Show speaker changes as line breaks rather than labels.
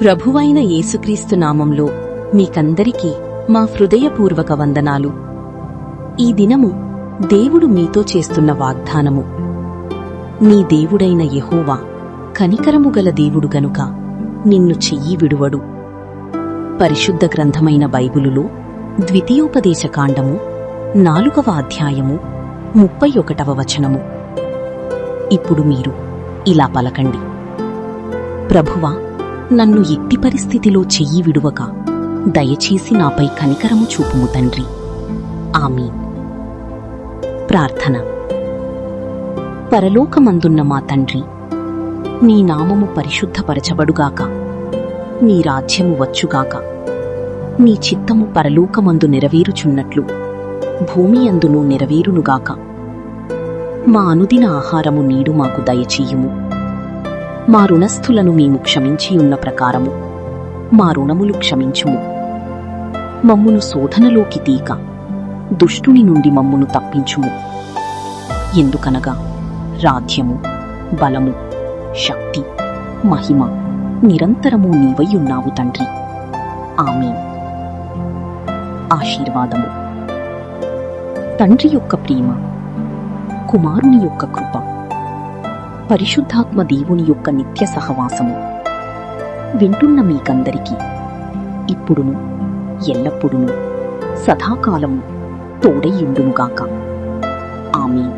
ప్రభువైన యేసుక్రీస్తు నామంలో మీకందరికీ మా హృదయపూర్వక వందనాలు. ఈ దినము దేవుడు మీతో చేస్తున్న వాగ్దానము. నీ దేవుడైన యెహోవా కనికరము గల దేవుడు గనుక నిన్ను చెయ్యి విడువడు. పరిశుద్ధ గ్రంథమైన బైబిలులో ద్వితీయోపదేశకాండము 4వ అధ్యాయము 31వ వచనము. ఇప్పుడు మీరు ఇలా పలకండి: ప్రభువా, నన్ను ఎట్టి పరిస్థితిలో చెయ్యి విడువక దయచేసి నాపై కనికరము చూపుము తండ్రి. ఆమీన్. ప్రార్థన. పరలోకమందున్న మా తండ్రి, నీ నామము పరిశుద్ధపరచబడుగాక, నీ రాజ్యము వచ్చుగాక, నీ చిత్తము పరలోకమందు నెరవేరుచున్నట్లు భూమి అందును నెరవేరునుగాక. మా అనుదిన ఆహారము నీడు మాకు దయచేయుము. మా రుణస్థులను మేము క్షమించియున్న ప్రకారము మా రుణములు క్షమించుము. మమ్మును శోధనలోకి తీక దుష్టుని నుండి మమ్మును తప్పించుము. ఎందుకనగా రాజ్యము, బలము, శక్తి, మహిమ నిరంతరము నీవయ్యున్నావు తండ్రి. ఆమీన్. ఆశీర్వాదము. తండ్రి యొక్క ప్రేమ, కుమారుని యొక్క కృప, పరిశుద్ధాత్మ దేవుని యొక్క నిత్య సహవాసము వింటున్న మీకందరికీ ఇప్పుడును ఎల్లప్పుడును సదాకాలము తోడైయుండునుగాక. ఆమేన్.